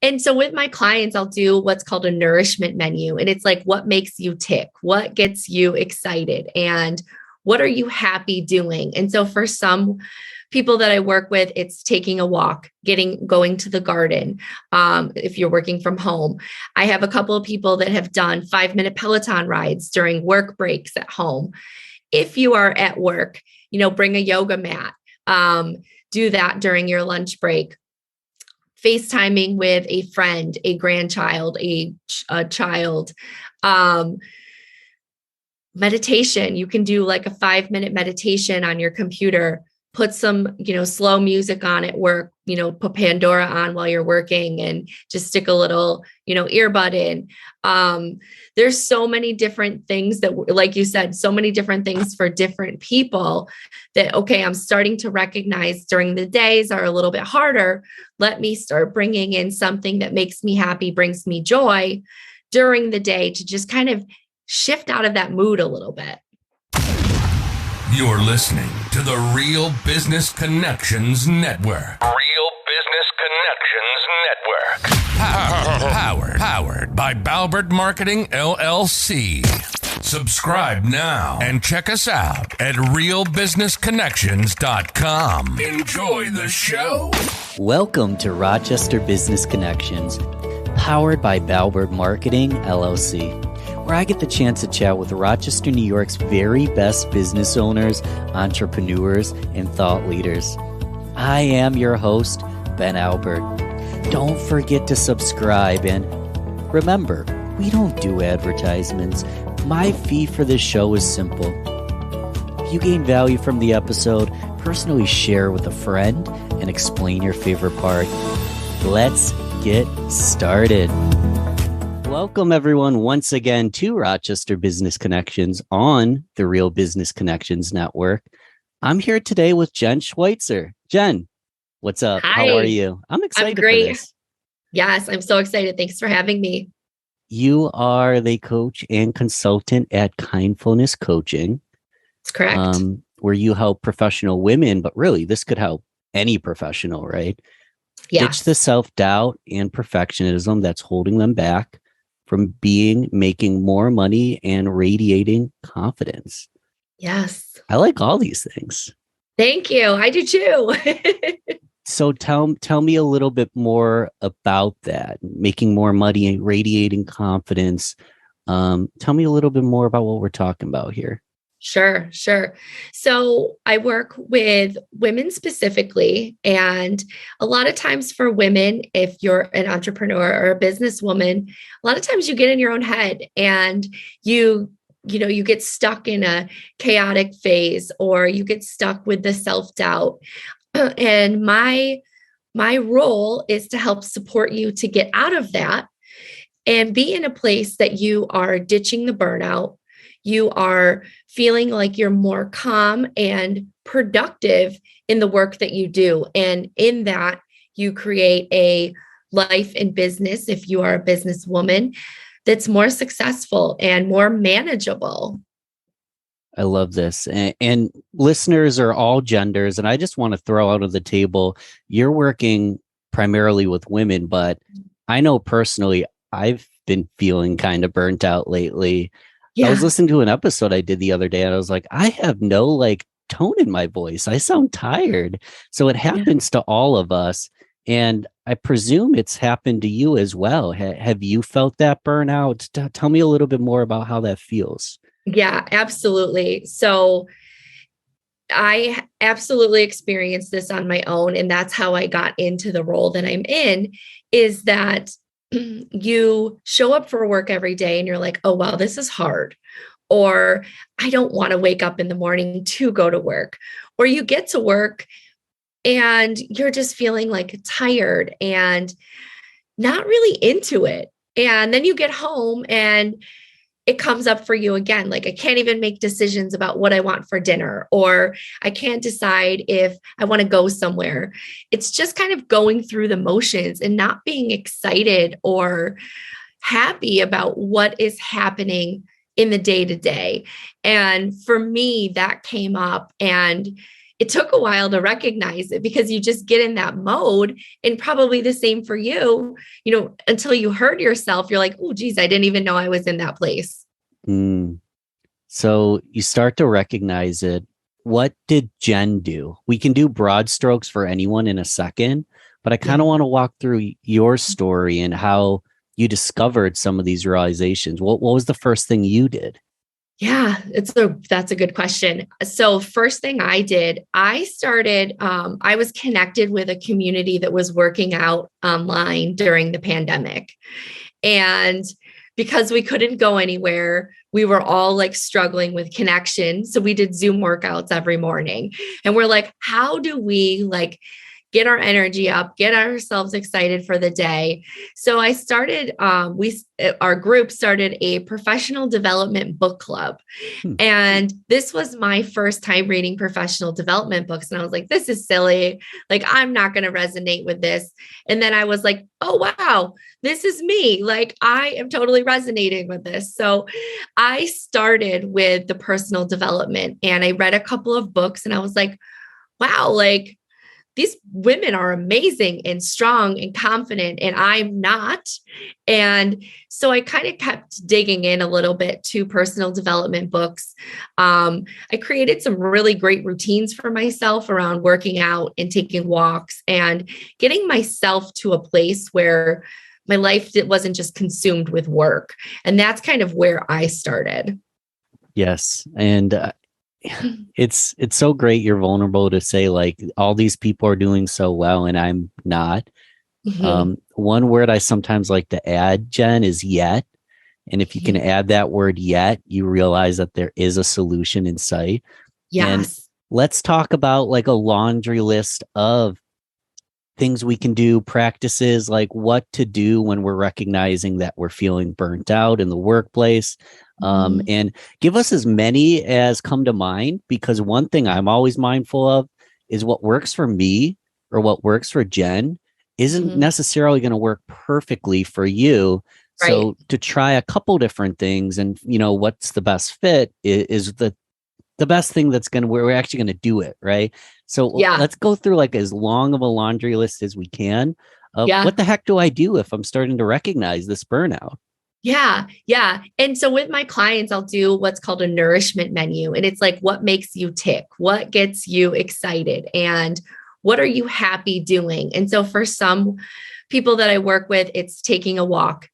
And so with my clients, I'll do what's called a nourishment menu. And it's like, what makes you tick? What gets you excited? And what are you happy doing? And so for some people that I work with, it's taking a walk, going to the garden. If you're working from home, I have a couple of people that have done 5-minute Peloton rides during work breaks at home. If you are at work, bring a yoga mat, do that during your lunch break. FaceTiming with a friend, a grandchild, a child. Meditation, you can do like a 5-minute meditation on your computer, put some, slow music on at work, put Pandora on while you're working and just stick a little, earbud in. There's so many different things that, like you said, so many different things for different people that, okay, I'm starting to recognize during the days are a little bit harder. Let me start bringing in something that makes me happy, brings me joy during the day to just kind of shift out of that mood a little bit. You're listening to the Real Business Connections Network. Real Business Connections Network. Powered by Balbert Marketing, LLC. Subscribe now and check us out at realbusinessconnections.com. Enjoy the show. Welcome to Rochester Business Connections, powered by Balbert Marketing, LLC, where I get the chance to chat with Rochester, New York's very best business owners, entrepreneurs, and thought leaders. I am your host, Ben Albert. Don't forget to subscribe, and remember, we don't do advertisements. My fee for this show is simple. If you gain value from the episode, personally share with a friend and explain your favorite part. Let's get started. Welcome, everyone, once again to Rochester Business Connections on the Real Business Connections Network. I'm here today with Jen Schwytzer. Jen, what's up? Hi. How are you? I'm excited I'm great. for this. Yes, I'm so excited. Thanks for having me. You are the coach and consultant at KINDfulness Coaching. That's correct. Where you help professional women, but really this could help any professional, right? Yeah. Ditch the self-doubt and perfectionism that's holding them back from making more money and radiating confidence. Yes. I like all these things. Thank you. I do too. So tell me a little bit more about that, making more money and radiating confidence. Tell me a little bit more about what we're talking about here. Sure. So I work with women specifically, and a lot of times for women, if you're an entrepreneur or a businesswoman, a lot of times you get in your own head and you get stuck in a chaotic phase, or you get stuck with the self-doubt. And my role is to help support you to get out of that and be in a place that you are ditching the burnout. You are feeling like you're more calm and productive in the work that you do. And in that, you create a life and business, if you are a businesswoman, that's more successful and more manageable. I love this. And listeners are all genders. And I just want to throw out of the table, you're working primarily with women, but I know personally, I've been feeling kind of burnt out lately. Yeah. I was listening to an episode I did the other day and I was like, I have no tone in my voice. I sound tired. So it happens to all of us. And I presume it's happened to you as well. Have you felt that burnout? Tell me a little bit more about how that feels. Yeah, absolutely. So I absolutely experienced this on my own. And that's how I got into the role that I'm in, is that you show up for work every day and you're like, oh, wow, this is hard. Or I don't want to wake up in the morning to go to work. Or you get to work and you're just feeling tired and not really into it. And then you get home and it comes up for you again. I can't even make decisions about what I want for dinner, or I can't decide if I want to go somewhere. It's just kind of going through the motions and not being excited or happy about what is happening in the day to day. And for me, that came up, and it took a while to recognize it because you just get in that mode, and probably the same for you, until you heard yourself, you're like, oh, geez, I didn't even know I was in that place. Mm. So you start to recognize it. What did Jen do? We can do broad strokes for anyone in a second, but I kind of want to walk through your story and how you discovered some of these realizations. What was the first thing you did? Yeah, that's a good question. So first thing I did, I started, I was connected with a community that was working out online during the pandemic. And because we couldn't go anywhere, we were all like struggling with connection. So we did Zoom workouts every morning. And we're like, how do we like get our energy up, get ourselves excited for the day? So I started, our group started a professional development book club. And this was my first time reading professional development books. And I was like, this is silly. Like, I'm not going to resonate with this. And then I was like, oh, wow, this is me. Like, I am totally resonating with this. So I started with the personal development and I read a couple of books and I was like, wow, like, these women are amazing and strong and confident, and I'm not. And so I kind of kept digging in a little bit to personal development books. I created some really great routines for myself around working out and taking walks and getting myself to a place where my life wasn't just consumed with work. And that's kind of where I started. Yes. And it's so great you're vulnerable to say like all these people are doing so well and I'm not. One word I sometimes like to add, Jen, is yet. And if you can add that word yet, you realize that there is a solution in sight. Yes. And let's talk about like a laundry list of things we can do, practices, like what to do when we're recognizing that we're feeling burnt out in the workplace. And give us as many as come to mind, because one thing I'm always mindful of is what works for me or what works for Jen isn't necessarily going to work perfectly for you. Right. So to try a couple different things and, what's the best fit is the best thing that's we're actually going to do it. Right. So let's go through like as long of a laundry list as we can of what the heck do I do if I'm starting to recognize this burnout? Yeah. Yeah. And so with my clients, I'll do what's called a nourishment menu. And it's like, what makes you tick? What gets you excited? And what are you happy doing? And so for some people that I work with, it's taking a walk,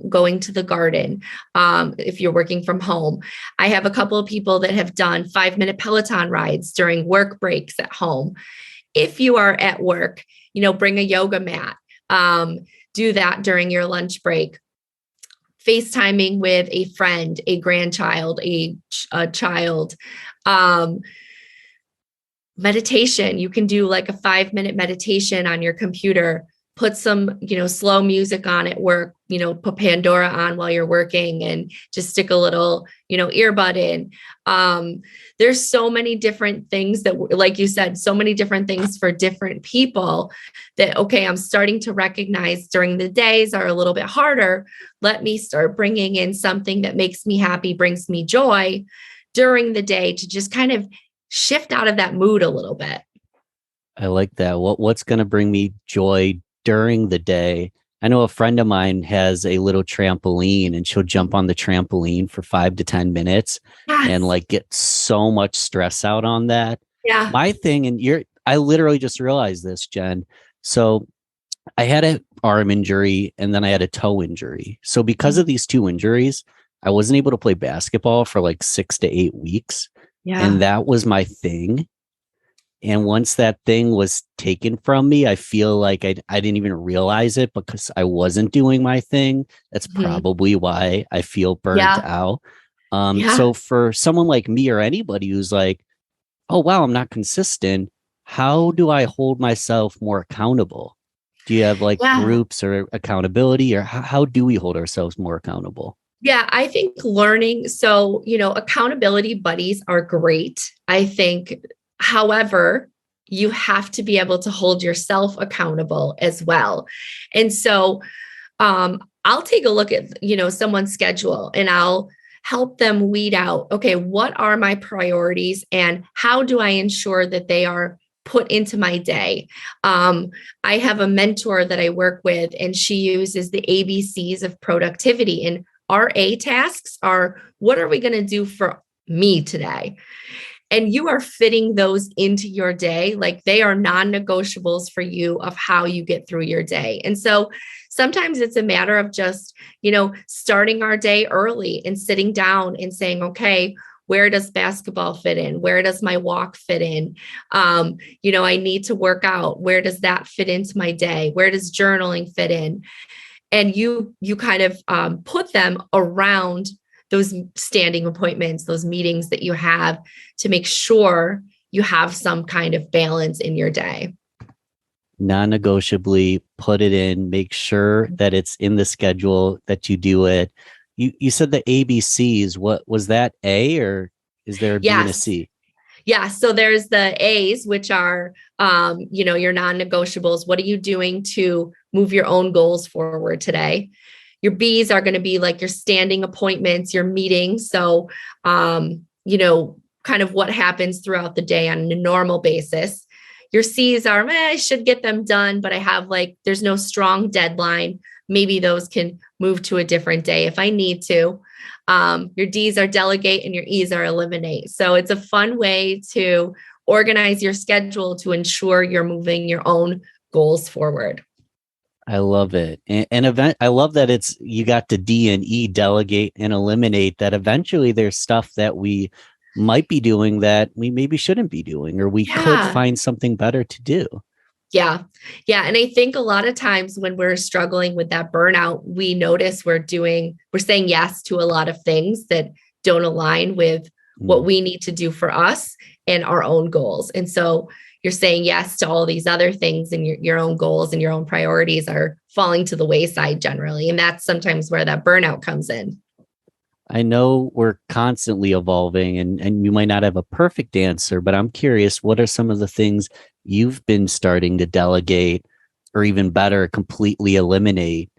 going to the garden. If you're working from home, I have a couple of people that have done 5-minute Peloton rides during work breaks at home. If you are at work, bring a yoga mat, do that during your lunch break. FaceTiming with a friend, a grandchild, a child, meditation. You can do like a 5-minute meditation on your computer, put some, slow music on at work, put Pandora on while you're working and just stick a little, earbud in. There's so many different things that, like you said, so many different things for different people that, okay, I'm starting to recognize during the days are a little bit harder. Let me start bringing in something that makes me happy, brings me joy during the day to just kind of shift out of that mood a little bit. I like that. What's going to bring me joy during the day? I know a friend of mine has a little trampoline and she'll jump on the trampoline for 5 to 10 minutes and like get so much stress out on that. Yeah. My thing, and I literally just realized this, Jen. So I had an arm injury and then I had a toe injury. So because of these two injuries, I wasn't able to play basketball for like 6 to 8 weeks. Yeah. And that was my thing. And once that thing was taken from me, I feel like I didn't even realize it because I wasn't doing my thing. That's probably why I feel burnt out. So for someone like me or anybody who's like, oh, wow, I'm not consistent. How do I hold myself more accountable? Do you have like groups or accountability, or how do we hold ourselves more accountable? Yeah, I think learning. So, accountability buddies are great. I think, however, you have to be able to hold yourself accountable as well. And so I'll take a look at, someone's schedule and I'll help them weed out, okay, what are my priorities and how do I ensure that they are put into my day? I have a mentor that I work with, and she uses the ABCs of productivity. And our A tasks are, what are we going to do for me today? And you are fitting those into your day. Like they are non-negotiables for you of how you get through your day. And so sometimes it's a matter of just, starting our day early and sitting down and saying, okay, where does basketball fit in? Where does my walk fit in? I need to work out. Where does that fit into my day? Where does journaling fit in? And you kind of put them around those standing appointments, those meetings that you have, to make sure you have some kind of balance in your day. Non-negotiably put it in, make sure that it's in the schedule, that you do it. You said the ABCs. What was that, A, or is there a B and a C? Yeah. So there's the A's, which are, your non-negotiables. What are you doing to move your own goals forward today? Your B's are going to be like your standing appointments, your meetings. So, kind of what happens throughout the day on a normal basis. Your C's are, I should get them done, but I have there's no strong deadline. Maybe those can move to a different day if I need to. Your D's are delegate and your E's are eliminate. So it's a fun way to organize your schedule to ensure you're moving your own goals forward. I love it. I love that you got to D and E, delegate and eliminate, that eventually there's stuff that we might be doing that we maybe shouldn't be doing, or we could find something better to do. Yeah. Yeah. And I think a lot of times when we're struggling with that burnout, we notice we're saying yes to a lot of things that don't align with what we need to do for us and our own goals. And so you're saying yes to all these other things, and your own goals and your own priorities are falling to the wayside generally. And that's sometimes where that burnout comes in. I know we're constantly evolving, and you might not have a perfect answer, but I'm curious, what are some of the things you've been starting to delegate, or even better, completely eliminate?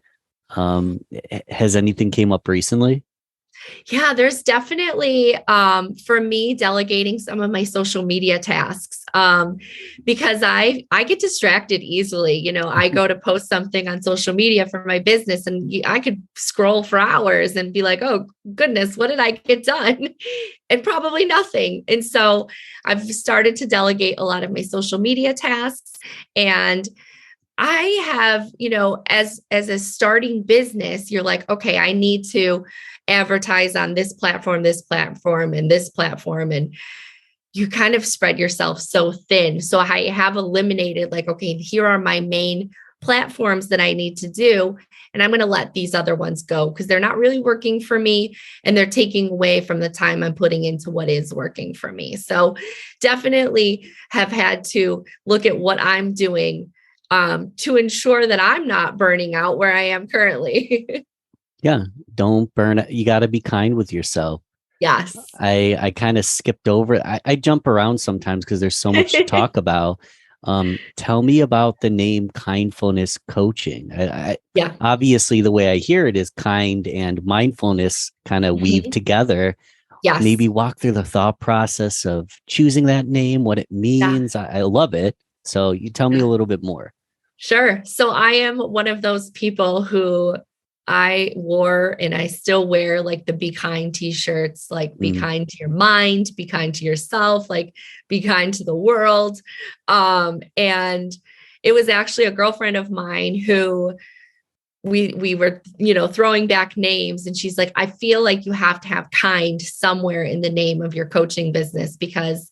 Has anything came up recently? Yeah, there's definitely, for me, delegating some of my social media tasks, because I get distracted easily. I go to post something on social media for my business, and I could scroll for hours and be like, oh goodness, what did I get done? And probably nothing. And so I've started to delegate a lot of my social media tasks. And I have, as a starting business, you're like, okay, I need to advertise on this platform, and this platform. And you kind of spread yourself so thin. So I have eliminated okay, here are my main platforms that I need to do. And I'm going to let these other ones go because they're not really working for me, and they're taking away from the time I'm putting into what is working for me. So definitely have had to look at what I'm doing to ensure that I'm not burning out where I am currently. Yeah, don't burn it. You got to be kind with yourself. Yes. I kind of skipped over it. I jump around sometimes because there's so much to talk about. Tell me about the name Kindfulness Coaching. Yeah. Obviously, the way I hear it is kind and mindfulness kind of weave together. Yes. Maybe walk through the thought process of choosing that name, what it means. Yeah. I love it. So you tell me a little bit more. Sure. So I am one of those people who I wore, and I still wear, the Be Kind t-shirts, be kind to your mind, be kind to yourself, be kind to the world. And it was actually a girlfriend of mine who we were, throwing back names, and she's like, I feel like you have to have kind somewhere in the name of your coaching business, because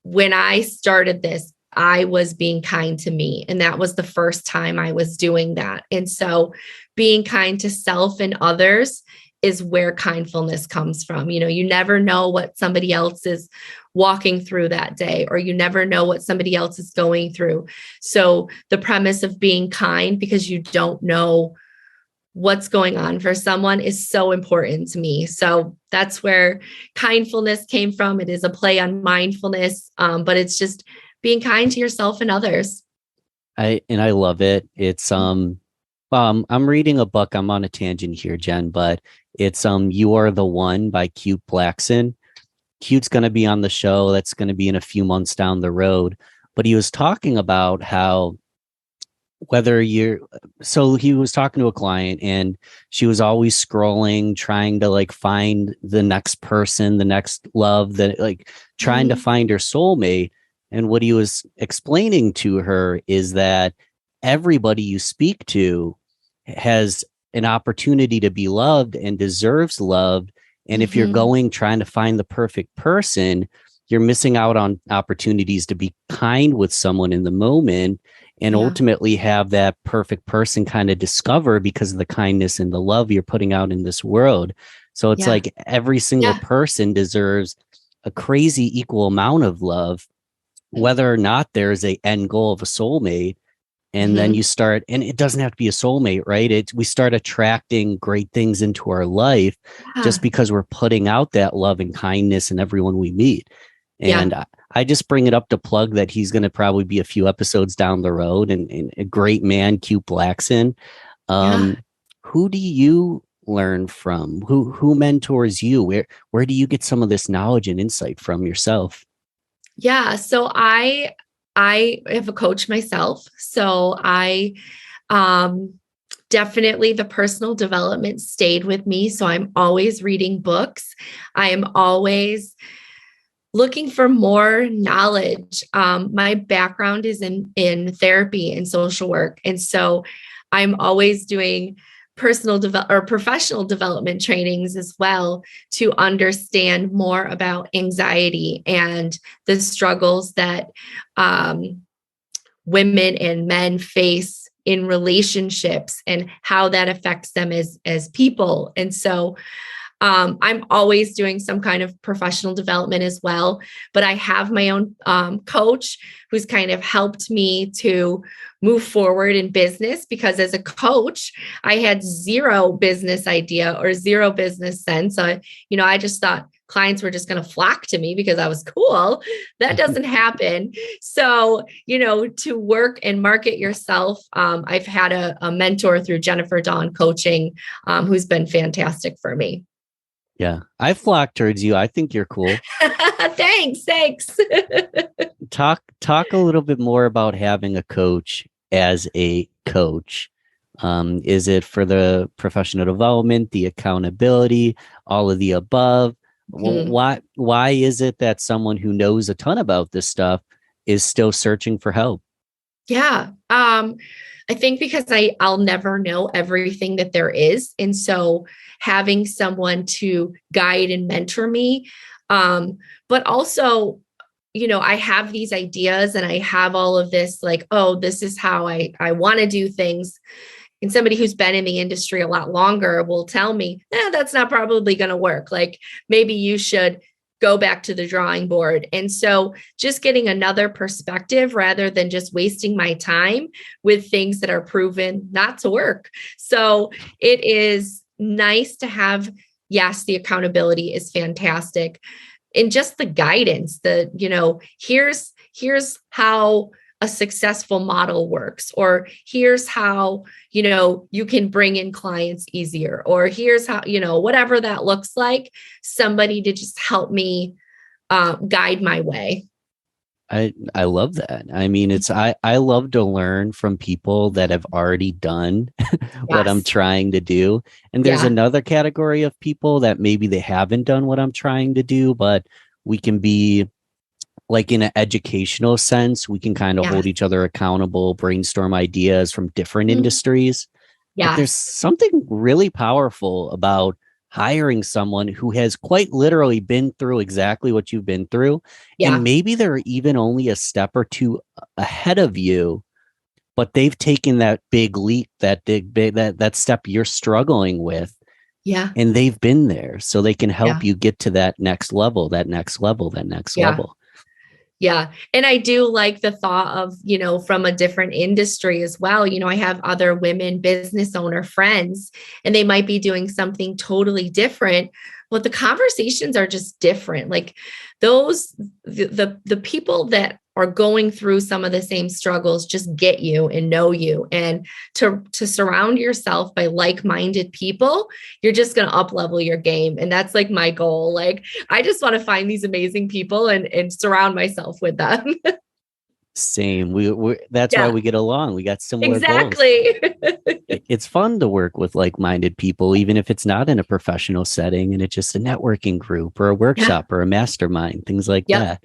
when I started this, I was being kind to me. And that was the first time I was doing that. And so being kind to self and others is where kindfulness comes from. You never know what somebody else is walking through that day, or you never know what somebody else is going through. So the premise of being kind, because you don't know what's going on for someone, is so important to me. So that's where kindfulness came from. It is a play on mindfulness, but it's just being kind to yourself and others. I love it. It's I'm reading a book. I'm on a tangent here, Jen, but it's You Are the One by Cute Blackson. Cute's going to be on the show. That's going to be in a few months down the road. But he was talking about how whether you're so he was talking to a client and she was always scrolling, trying to like find the next person, the next love, that like trying to find her soulmate. And what he was explaining to her is that everybody you speak to has an opportunity to be loved and deserves love. And if you're going trying to find the perfect person, you're missing out on opportunities to be kind with someone in the moment and ultimately have that perfect person kind of discover because of the kindness and the love you're putting out in this world. So it's like every single person deserves a crazy equal amount of love, whether or not there's a end goal of a soulmate. And then you start, and it doesn't have to be a soulmate, right? We start attracting great things into our life just because we're putting out that love and kindness in everyone we meet. And I just bring it up to plug that he's going to probably be a few episodes down the road, and a great man, Cute Blackson. Who do you learn from? Who mentors you? Where do you get some of this knowledge and insight from yourself? Yeah. So I have a coach myself. So I definitely the personal development stayed with me. So I'm always reading books. I am always looking for more knowledge. My background is in therapy and social work. And so I'm always doing professional development trainings as well to understand more about anxiety and the struggles that women and men face in relationships and how that affects them as people. And so I'm always doing some kind of professional development as well, but I have my own coach who's kind of helped me to move forward in business, because as a coach, I had zero business idea or zero business sense. I just thought clients were just going to flock to me because I was cool. That doesn't happen. So, to work and market yourself, I've had a mentor through Jennifer Dawn Coaching, who's been fantastic for me. Yeah, I flock towards you. I think you're cool. Thanks. Talk a little bit more about having a coach as a coach. Is it for the professional development, the accountability, all of the above? Why is it that someone who knows a ton about this stuff is still searching for help? Yeah. I think because I'll never know everything that there is. And so having someone to guide and mentor me, but also, I have these ideas and I have all of this, like, oh, this is how I want to do things. And somebody who's been in the industry a lot longer will tell me, that's not probably going to work. Like, maybe you should go back to the drawing board. And so just getting another perspective rather than just wasting my time with things that are proven not to work. So it is nice to have, yes, the accountability is fantastic. And just the guidance, here's how a successful model works, or here's how, you can bring in clients easier, or here's how, whatever that looks like, somebody to just help me guide my way. I love that. I mean, I love to learn from people that have already done what I'm trying to do. And there's another category of people that maybe they haven't done what I'm trying to do, but we can be like, in an educational sense, we can kind of hold each other accountable, brainstorm ideas from different industries. But there's something really powerful about hiring someone who has quite literally been through exactly what you've been through. And maybe they're even only a step or two ahead of you, but they've taken that big leap, that step you're struggling with. Yeah. And they've been there, so they can help you get to that next level, level. Yeah. And I do like the thought of, from a different industry as well. I have other women business owner friends, and they might be doing something totally different, but the conversations are just different. Like the people that are going through some of the same struggles just get you and know you. And to surround yourself by like-minded people, you're just going to up level your game. And that's like my goal. Like, I just want to find these amazing people and surround myself with them. Same. That's why we get along. We got similar exactly. goals. It's fun to work with like-minded people, even if it's not in a professional setting and it's just a networking group or a workshop or a mastermind, things like that.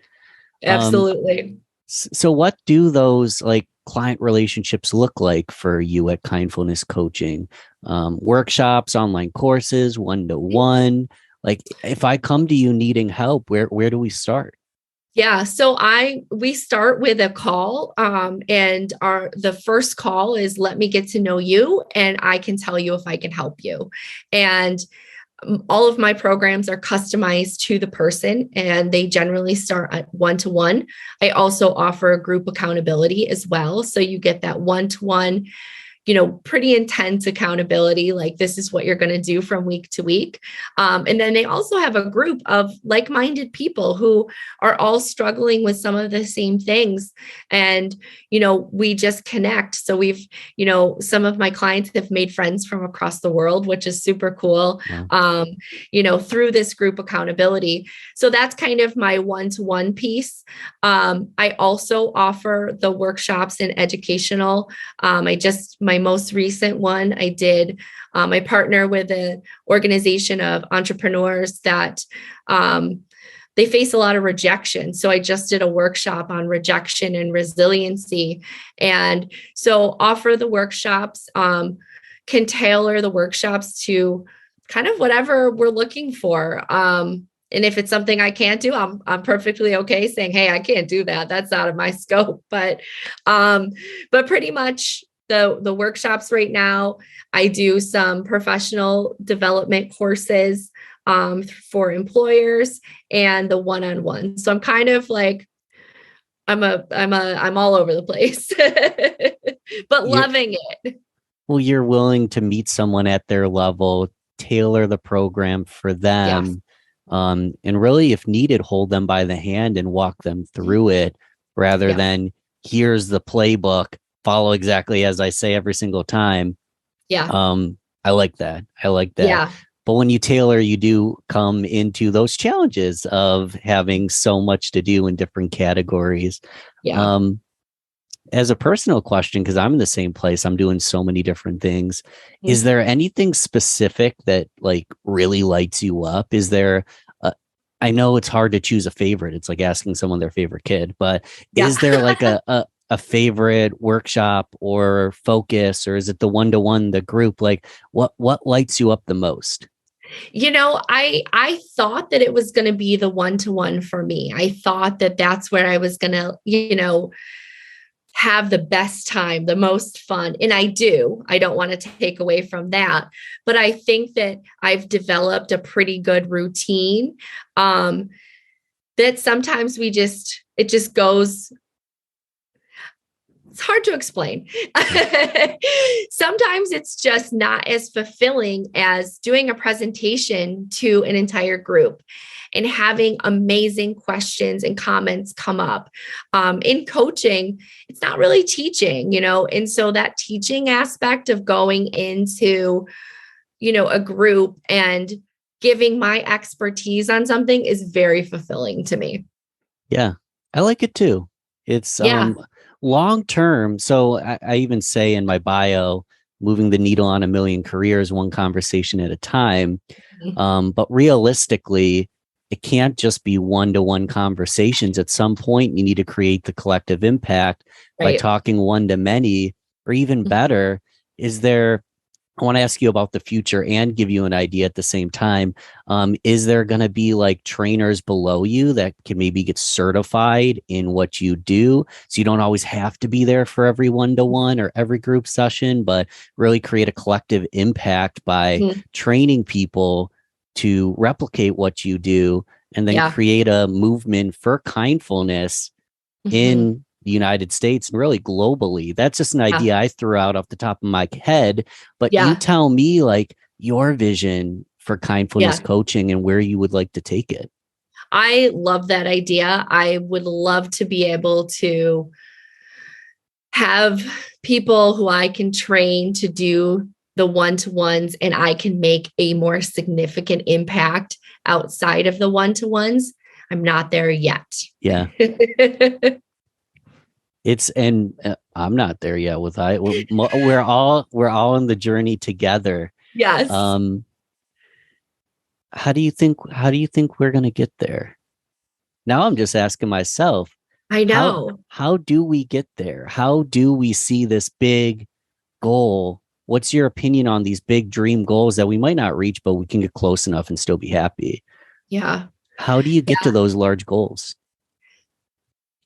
Absolutely. So what do those like client relationships look like for you at Kindfulness Coaching? Workshops, online courses, one-to-one? Like if I come to you needing help, where do we start? Yeah. So we start with a call. And the first call is, let me get to know you and I can tell you if I can help you. And all of my programs are customized to the person and they generally start at one-to-one. I also offer group accountability as well. So you get that one-to-one, pretty intense accountability. Like, this is what you're going to do from week to week. And then they also have a group of like-minded people who are all struggling with some of the same things. And, we just connect. So we've, some of my clients have made friends from across the world, which is super cool, through this group accountability. So that's kind of my one-to-one piece. I also offer the workshops and educational. My most recent one I did, I partner with an organization of entrepreneurs that they face a lot of rejection. So I just did a workshop on rejection and resiliency. And so offer the workshops, can tailor the workshops to kind of whatever we're looking for. And if it's something I can't do, I'm perfectly okay saying, hey, I can't do that. That's out of my scope. But pretty much the workshops right now, I do some professional development courses for employers and the one-on-one. So I'm kind of like, I'm all over the place, but loving it. Well, you're willing to meet someone at their level, tailor the program for them, and really, if needed, hold them by the hand and walk them through it rather than here's the playbook, follow exactly as I say every single time. I like that. Yeah. But when you tailor, you do come into those challenges of having so much to do in different categories. As a personal question, because I'm in the same place, I'm doing so many different things. Is there anything specific that like really lights you up? Is there I know it's hard to choose a favorite. It's like asking someone their favorite kid, but is there like a favorite workshop or focus, or is it the one-to-one, the group? Like what lights you up the most? I thought that it was going to be the one-to-one for me. I thought that that's where I was going to, have the best time, the most fun. And I don't want to take away from that, but I think that I've developed a pretty good routine, that sometimes it just goes. It's hard to explain. Sometimes it's just not as fulfilling as doing a presentation to an entire group and having amazing questions and comments come up. In coaching, it's not really teaching, and so that teaching aspect of going into, a group and giving my expertise on something is very fulfilling to me. Yeah, I like it too. It's long term. So I even say in my bio, moving the needle on a million careers, one conversation at a time. But realistically, it can't just be one-to-one conversations. At some point, you need to create the collective impact by talking one to many, or even better, I want to ask you about the future and give you an idea at the same time. Is there going to be like trainers below you that can maybe get certified in what you do? So you don't always have to be there for every one-to-one or every group session, but really create a collective impact by training people to replicate what you do and then create a movement for kindfulness in the United States and really globally. That's just an idea I threw out off the top of my head, but you tell me like your vision for kindfulness coaching and where you would like to take it. I love that idea. I would love to be able to have people who I can train to do the one-to-ones, and I can make a more significant impact outside of the one-to-ones. I'm not there yet. Yeah. I'm not there yet with we're all in the journey together. Yes. How do you think we're going to get there? Now I'm just asking myself, I know. how do we get there? How do we see this big goal? What's your opinion on these big dream goals that we might not reach, but we can get close enough and still be happy? Yeah. How do you get to those large goals?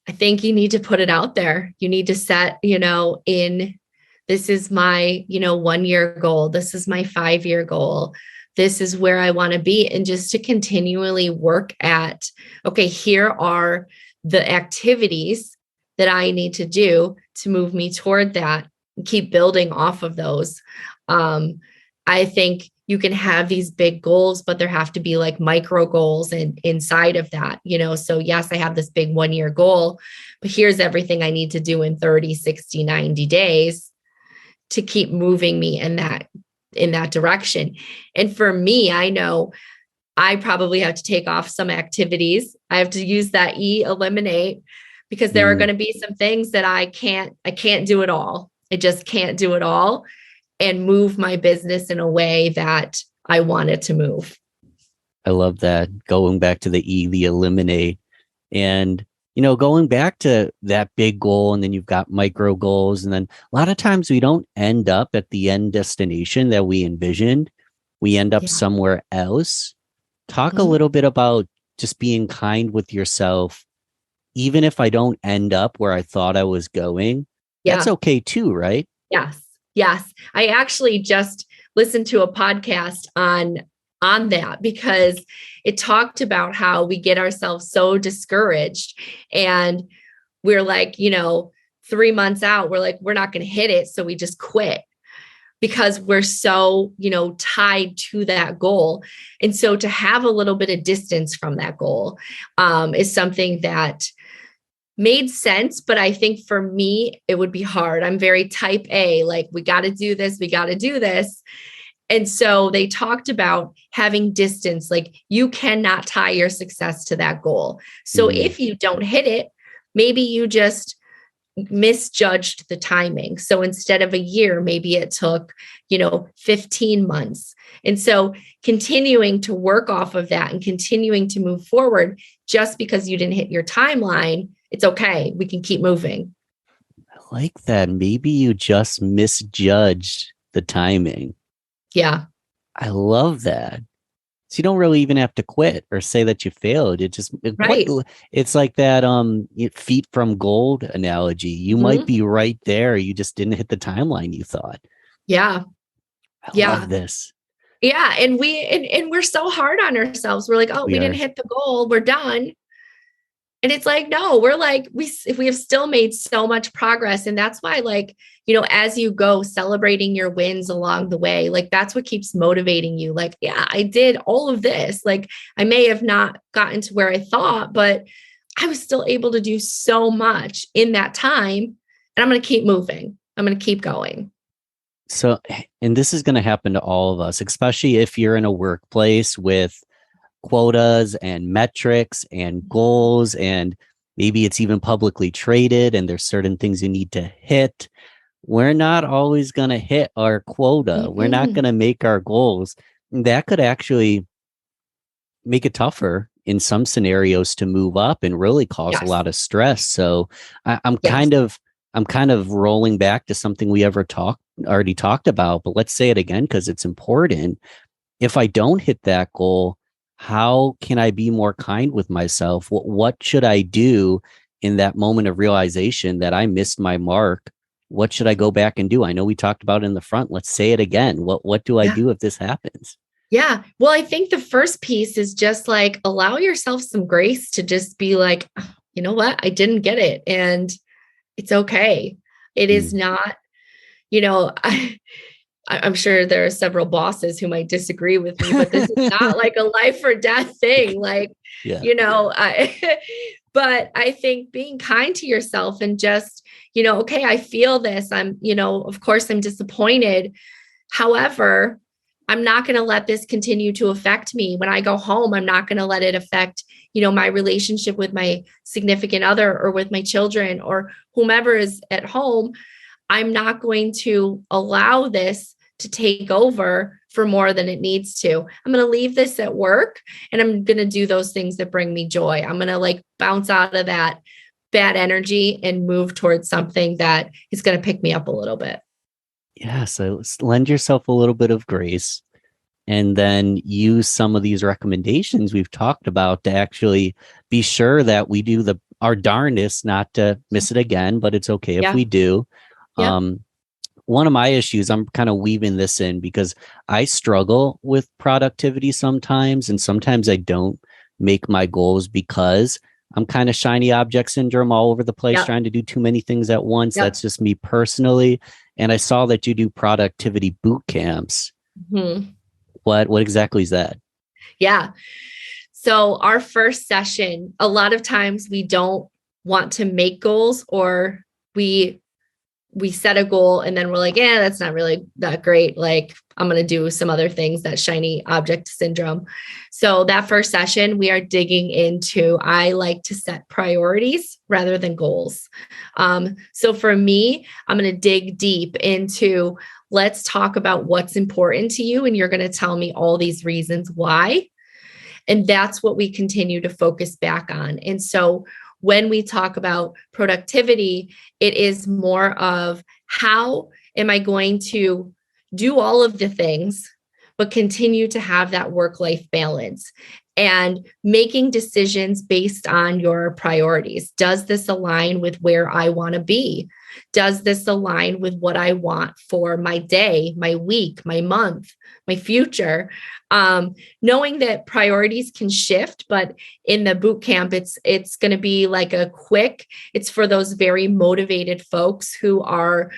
I think you need to put it out there. You need to set, this is my, 1 year goal. This is my 5-year goal. This is where I want to be. And just to continually work at, okay, here are the activities that I need to do to move me toward that, and keep building off of those. I think you can have these big goals, but there have to be like micro goals and inside of that, so yes, I have this big 1-year goal, but here's everything I need to do in 30, 60, 90 days to keep moving me in that direction. And for me, I know I probably have to take off some activities. I have to use that eliminate, because there are going to be some things that I can't do it all. I just can't do it all and move my business in a way that I want it to move. I love that. Going back to the eliminate, and, going back to that big goal, and then you've got micro goals. And then a lot of times we don't end up at the end destination that we envisioned. We end up somewhere else. Talk a little bit about just being kind with yourself. Even if I don't end up where I thought I was going, that's okay too, right? Yes. Yes. I actually just listened to a podcast on that, because it talked about how we get ourselves so discouraged, and we're like, 3 months out, we're like, we're not going to hit it. So we just quit, because we're so, tied to that goal. And so to have a little bit of distance from that goal is something that made sense. But I think for me, it would be hard. I'm very type A, like, we got to do this. We got to do this. And so they talked about having distance, like you cannot tie your success to that goal. So if you don't hit it, maybe you just misjudged the timing. So instead of a year, maybe it took, 15 months. And so continuing to work off of that and continuing to move forward, just because you didn't hit your timeline, it's okay. We can keep moving. I like that. Maybe you just misjudged the timing. Yeah. I love that. So you don't really even have to quit or say that you failed. It's like that feet from gold analogy. You might be right there. You just didn't hit the timeline you thought. Yeah. I love this. Yeah. And we're so hard on ourselves. We're like, oh, we didn't hit the goal. We're done. And it's like, no, we're like, we have still made so much progress. And that's why, like, as you go celebrating your wins along the way, like, that's what keeps motivating you. Like, yeah, I did all of this. Like, I may have not gotten to where I thought, but I was still able to do so much in that time. And I'm going to keep moving. I'm going to keep going. So, and this is going to happen to all of us, especially if you're in a workplace with quotas and metrics and goals, and maybe it's even publicly traded and there's certain things you need to hit. We're not always going to hit our quota. We're not going to make our goals. That could actually make it tougher in some scenarios to move up and really cause a lot of stress. So I'm kind of rolling back to something we already talked about, but let's say it again, because it's important. If I don't hit that goal, how can I be more kind with myself? What should I do in that moment of realization that I missed my mark? What should I go back and do? I know we talked about it in the front. Let's say it again. What do I do if this happens? Yeah. Well, I think the first piece is just like, allow yourself some grace to just be like, you know what? I didn't get it. And it's okay. It is not, I'm sure there are several bosses who might disagree with me, but this is not like a life or death thing. Like, Yeah. But I think being kind to yourself and just, okay, I feel this. Of course I'm disappointed. However, I'm not going to let this continue to affect me. When I go home, I'm not going to let it affect, my relationship with my significant other or with my children or whomever is at home. I'm not going to allow this to take over for more than it needs to. I'm going to leave this at work and I'm going to do those things that bring me joy. I'm going to like bounce out of that bad energy and move towards something that is going to pick me up a little bit. Yeah. So lend yourself a little bit of grace and then use some of these recommendations we've talked about to actually be sure that we do our darndest not to miss it again, but it's okay if we do. Yep. One of my issues, I'm kind of weaving this in because I struggle with productivity sometimes, and sometimes I don't make my goals because I'm kind of shiny object syndrome all over the place, trying to do too many things at once. That's just me personally. And I saw that you do productivity boot camps. Mm-hmm. What exactly is that? Yeah. So our first session, a lot of times we don't want to make goals, or we set a goal and then we're like, yeah, that's not really that great. Like I'm going to do some other things, that shiny object syndrome. So that first session, we are digging into, I like to set priorities rather than goals. So for me, I'm going to dig deep into, let's talk about what's important to you. And you're going to tell me all these reasons why. And that's what we continue to focus back on. And so when we talk about productivity, it is more of, how am I going to do all of the things, but continue to have that work-life balance and making decisions based on your priorities. Does this align with where I want to be? Does this align with what I want for my day, my week, my month, my future? Knowing that priorities can shift, but in the boot camp, it's going to be like it's for those very motivated folks who are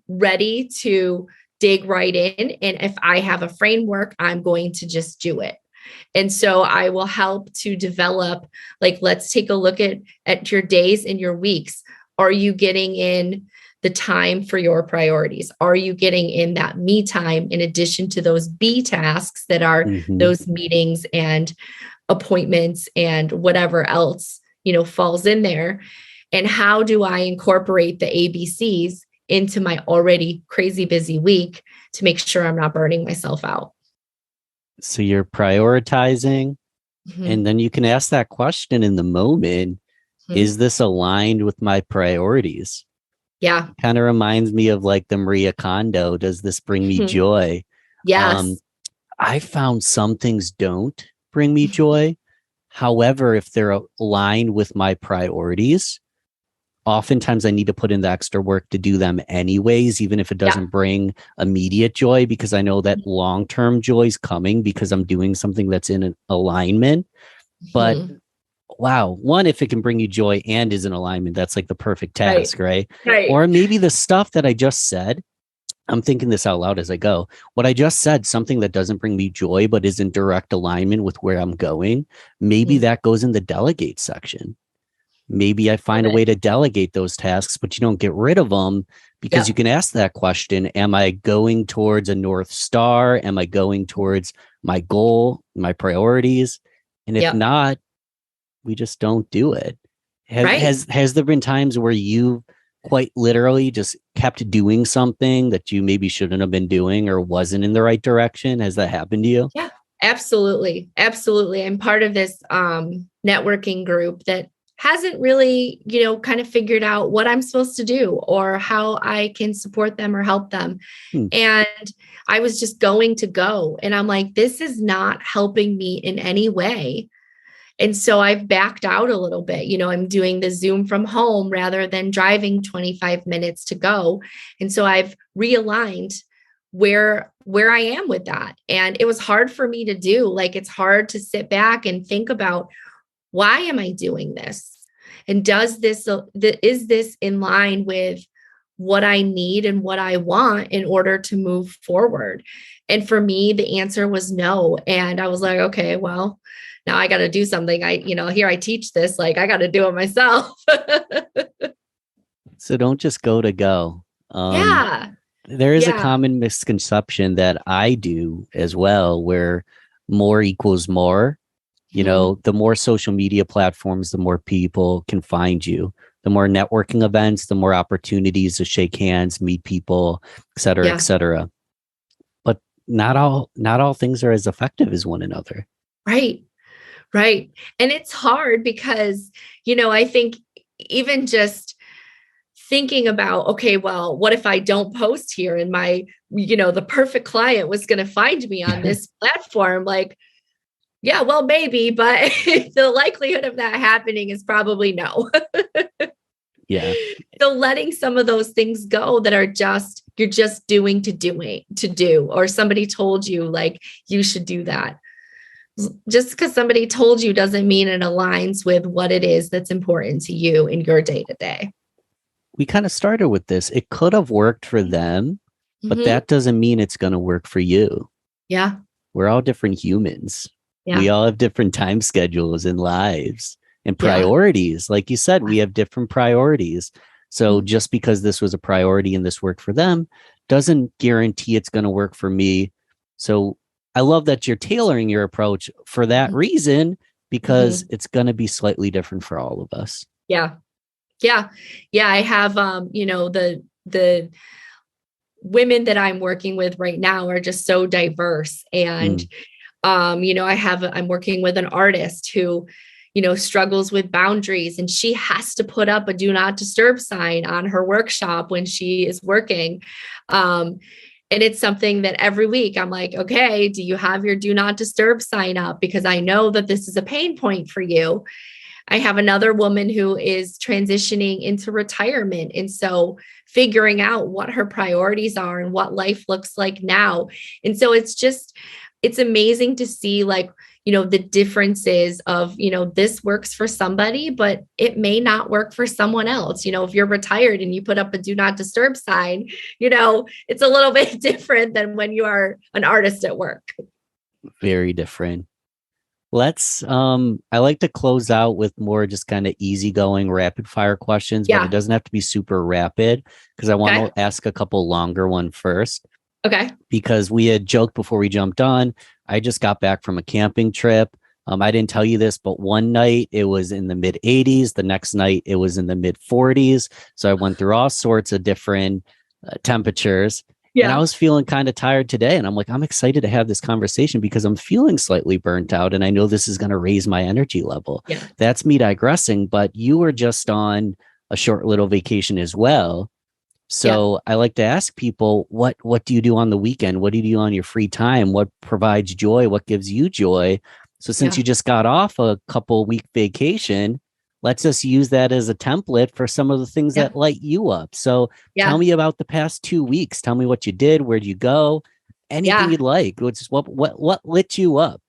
ready to dig right in. And if I have a framework, I'm going to just do it. And so I will help to develop, like, let's take a look at your days and your weeks. Are you getting in the time for your priorities? Are you getting in that me time in addition to those B tasks that are those meetings and appointments and whatever else, falls in there? And how do I incorporate the ABCs into my already crazy busy week to make sure I'm not burning myself out? So you're prioritizing, and then you can ask that question in the moment. Is this aligned with my priorities? Yeah. Kind of reminds me of like the Maria Kondo. Does this bring me joy? Yes. I found some things don't bring me joy. However, if they're aligned with my priorities, oftentimes I need to put in the extra work to do them anyways, even if it doesn't bring immediate joy, because I know that long-term joy is coming because I'm doing something that's in an alignment. But wow, one, if it can bring you joy and is in alignment, that's like the perfect task, right? Or maybe the stuff that I just said, I'm thinking this out loud as I go. What I just said, something that doesn't bring me joy, but is in direct alignment with where I'm going, maybe that goes in the delegate section. Maybe I find a way to delegate those tasks, but you don't get rid of them, because you can ask that question. Am I going towards a North Star? Am I going towards my goal, my priorities? And if not, we just don't do it. Has there been times where you quite literally just kept doing something that you maybe shouldn't have been doing or wasn't in the right direction? Has that happened to you? Yeah, absolutely. Absolutely. I'm part of this networking group that hasn't really, kind of figured out what I'm supposed to do or how I can support them or help them. And I was just going to go. And I'm like, this is not helping me in any way. And so I've backed out a little bit. I'm doing the Zoom from home rather than driving 25 minutes to go. And so I've realigned where I am with that. And it was hard for me to do. Like, it's hard to sit back and think about, why am I doing this? And is this in line with what I need and what I want in order to move forward. And for me, the answer was no. And I was like, okay, well, now I got to do something. Here I teach this, like I got to do it myself. So don't just go to go. Yeah. There is a Yeah. common misconception that I do as well, where more equals more. The more social media platforms, the more people can find you, the more networking events, the more opportunities to shake hands, meet people, et cetera, et cetera. But not all things are as effective as one another. Right. Right. And it's hard because, I think even just thinking about, okay, well, what if I don't post here and the perfect client was going to find me on this platform? Like, yeah, well, maybe, but the likelihood of that happening is probably no. Yeah. So letting some of those things go that are you're just doing to do, or somebody told you like you should do that. Just because somebody told you doesn't mean it aligns with what it is that's important to you in your day to day. We kind of started with this. It could have worked for them, but that doesn't mean it's going to work for you. Yeah. We're all different humans. Yeah. We all have different time schedules and lives and priorities. Like you said, we have different priorities. So just because this was a priority and this worked for them doesn't guarantee it's going to work for me. So I love that you're tailoring your approach for that reason, because it's going to be slightly different for all of us. Yeah. Yeah. Yeah. I have, the women that I'm working with right now are just so diverse. And, I'm working with an artist who, struggles with boundaries, and she has to put up a do not disturb sign on her workshop when she is working. And it's something that every week I'm like, okay, do you have your do not disturb sign up? Because I know that this is a pain point for you. I have another woman who is transitioning into retirement. And so figuring out what her priorities are and what life looks like now. And so it's amazing to see the differences of, this works for somebody, but it may not work for someone else. If you're retired and you put up a do not disturb sign, it's a little bit different than when you are an artist at work. Very different. I like to close out with more just kind of easygoing rapid fire questions, but it doesn't have to be super rapid, because I want to ask a couple longer one first. Okay. Because we had joked before we jumped on, I just got back from a camping trip. I didn't tell you this, but one night it was in the mid 80s. The next night it was in the mid 40s. So I went through all sorts of different temperatures. Yeah. And I was feeling kind of tired today. And I'm like, I'm excited to have this conversation because I'm feeling slightly burnt out. And I know this is going to raise my energy level. Yeah. That's me digressing. But you were just on a short little vacation as well. So I like to ask people, what do you do on the weekend? What do you do on your free time? What provides joy? What gives you joy? So since you just got off a couple week vacation, let's just use that as a template for some of the things that light you up. So tell me about the past 2 weeks. Tell me what you did. Where'd you go? Anything you'd like. What lit you up?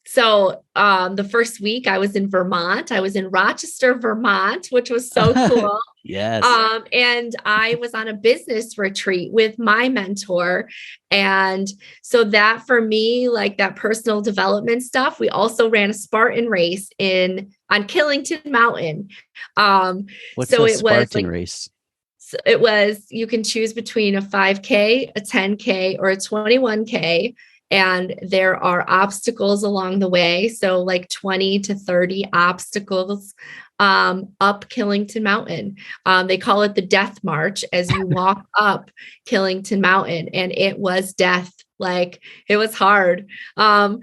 So the first week I was in Vermont. I was in Rochester, Vermont, which was so cool. Yes. And I was on a business retreat with my mentor. And so that for me, like that personal development stuff, we also ran a Spartan race on Killington Mountain. What's a Spartan race? So it was, you can choose between a 5K, a 10K, or a 21K. And there are obstacles along the way. So like 20 to 30 obstacles up Killington Mountain. They call it the Death March as you walk up Killington Mountain. And it was death. Like it was hard. So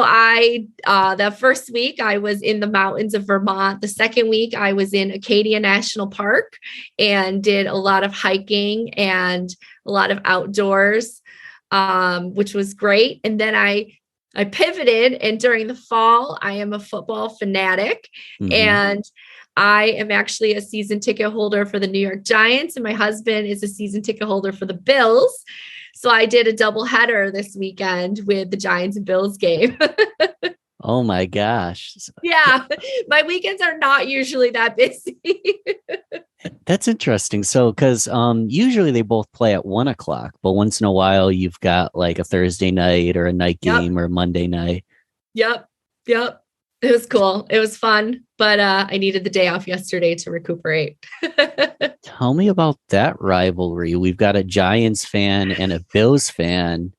that first week I was in the mountains of Vermont. The second week I was in Acadia National Park and did a lot of hiking and a lot of outdoors. Which was great. And then I pivoted, and during the fall, I am a football fanatic, and I am actually a season ticket holder for the New York Giants, and my husband is a season ticket holder for the Bills. So I did a double header this weekend with the Giants and Bills game. Oh my gosh. Yeah, my weekends are not usually that busy. That's interesting. So, because usually they both play at 1 o'clock, but once in a while you've got like a Thursday night or a night Yep. game or a Monday night. Yep. Yep. It was cool. It was fun, but I needed the day off yesterday to recuperate. Tell me about that rivalry. We've got a Giants fan and a Bills fan.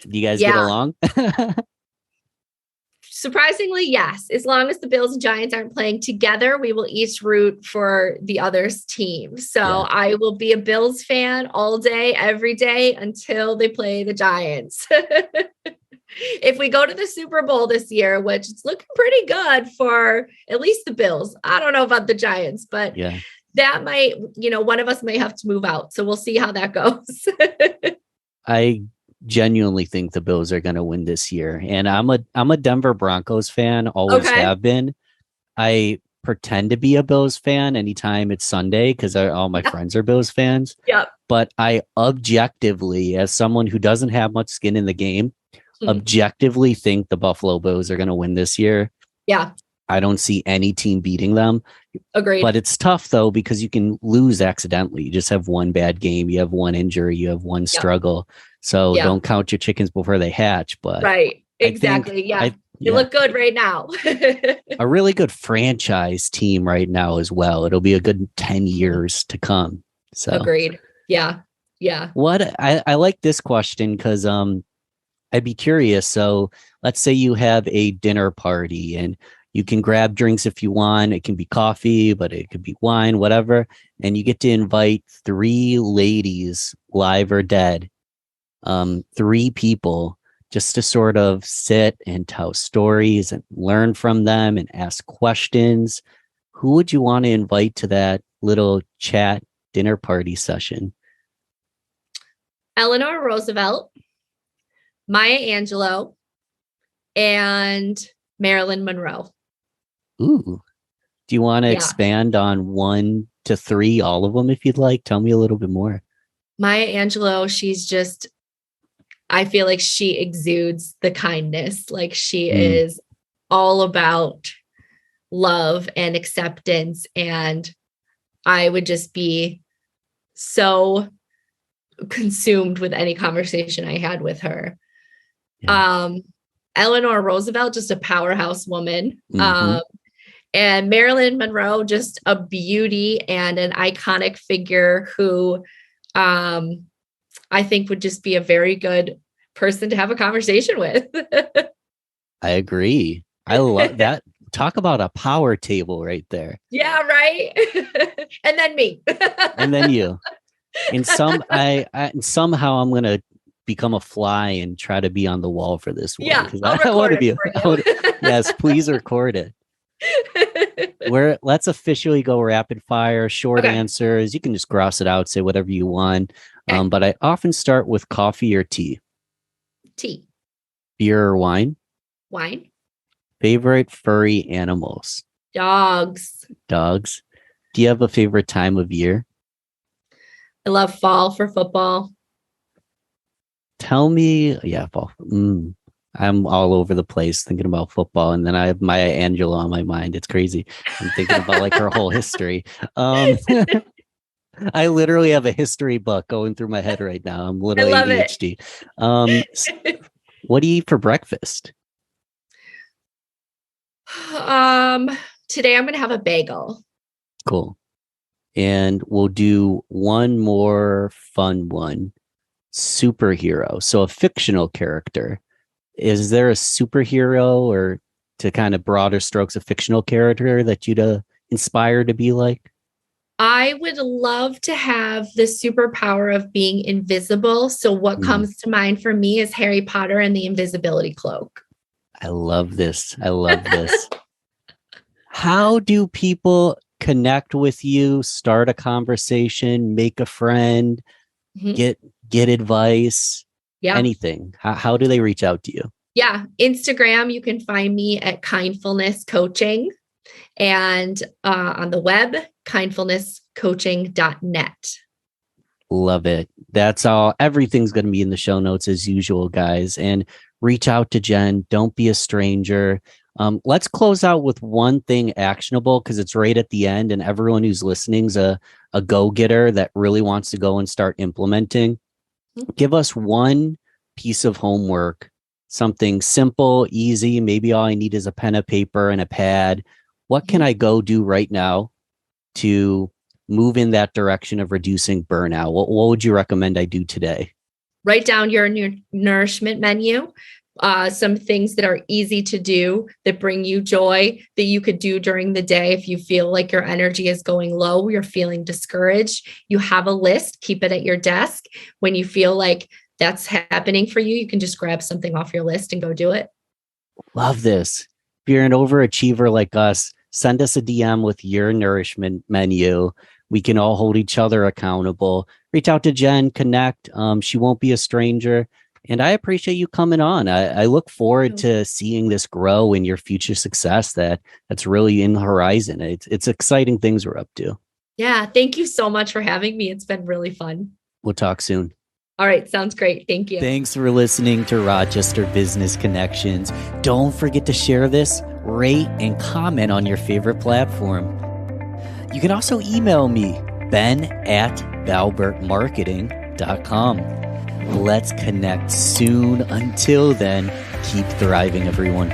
Do you guys get Yeah. along? Surprisingly, yes. As long as the Bills and Giants aren't playing together, we will each root for the other's team. So Yeah. I will be a Bills fan all day, every day until they play the Giants. If we go to the Super Bowl this year, which it's looking pretty good for at least the Bills, I don't know about the Giants, but Yeah. that might, one of us may have to move out. So we'll see how that goes. I genuinely think the Bills are going to win this year. And I'm a Denver Broncos fan, always Okay. have been. I pretend to be a Bills fan anytime it's Sunday because all my friends are Bills fans. Yep. But I objectively, as someone who doesn't have much skin in the game, objectively think the Buffalo Bills are going to win this year. Yeah. I don't see any team beating them. Agreed. But it's tough, though, because you can lose accidentally. You just have one bad game. You have one injury. You have one struggle. So don't count your chickens before they hatch. But right. Exactly. You look good right now. A really good franchise team right now as well. It'll be a good 10 years to come. So agreed. Yeah. Yeah. What I like this question because I'd be curious. So let's say you have a dinner party and you can grab drinks if you want. It can be coffee, but it could be wine, whatever. And you get to invite 3 ladies, live or dead, 3 people, just to sort of sit and tell stories and learn from them and ask questions. Who would you want to invite to that little chat dinner party session? Eleanor Roosevelt, Maya Angelou, and Marilyn Monroe. Ooh. Do you want to expand on 1 to 3, all of them, if you'd like? Tell me a little bit more. Maya Angelou, she's just, I feel like she exudes the kindness. Like she is all about love and acceptance. And I would just be so consumed with any conversation I had with her. Yeah. Eleanor Roosevelt, just a powerhouse woman. And Marilyn Monroe, just a beauty and an iconic figure who I think would just be a very good person to have a conversation with. I agree. I love that. Talk about a power table right there. Yeah, right. And then me. And then you. And somehow I'm gonna become a fly and try to be on the wall for this one. Yeah, I want to be. Yes, please record it. Let's officially go rapid fire, short answers. You can just grouse it out, say whatever you want. Okay. But I often start with coffee or tea. Tea. Beer or wine? Wine. Favorite furry animals? Dogs. Dogs. Do you have a favorite time of year? I love fall for football. Tell me, fall. I'm all over the place thinking about football, and then I have Maya Angelou on my mind. It's crazy. I'm thinking about like her whole history. I literally have a history book going through my head right now. I'm literally ADHD. What do you eat for breakfast? Today I'm going to have a bagel. Cool. And we'll do one more fun one. Superhero. So a fictional character. Is there a superhero or, to kind of broader strokes, a fictional character that you'd inspire to be like? I would love to have the superpower of being invisible. So what comes to mind for me is Harry Potter and the invisibility cloak. I love this. How do people connect with you, start a conversation, make a friend, get advice, anything? How do they reach out to you? Yeah. Instagram, you can find me at KINDfulness Coaching, and on the web, kindfulnesscoaching.net. Love it. That's all. Everything's going to be in the show notes as usual, guys. And reach out to Jen. Don't be a stranger. Let's close out with one thing actionable because it's right at the end, and everyone who's listening is a go-getter that really wants to go and start implementing. Give us one piece of homework, something simple, easy. Maybe all I need is a pen, a paper, and a pad. What can I go do right now to move in that direction of reducing burnout? What would you recommend I do today? Write down your nourishment menu. Some things that are easy to do that bring you joy that you could do during the day. If you feel like your energy is going low, you're feeling discouraged, you have a list, keep it at your desk. When you feel like that's happening for you, you can just grab something off your list and go do it. Love this. If you're an overachiever like us, send us a DM with your nourishment menu. We can all hold each other accountable. Reach out to Jen, connect. She won't be a stranger. And I appreciate you coming on. I look forward to seeing this grow in your future success that's really in the horizon. It's exciting things we're up to. Yeah. Thank you so much for having me. It's been really fun. We'll talk soon. All right. Sounds great. Thank you. Thanks for listening to Rochester Business Connections. Don't forget to share this, rate, and comment on your favorite platform. You can also email me, ben@valbertmarketing.com. Let's connect soon. Until then, keep thriving, everyone.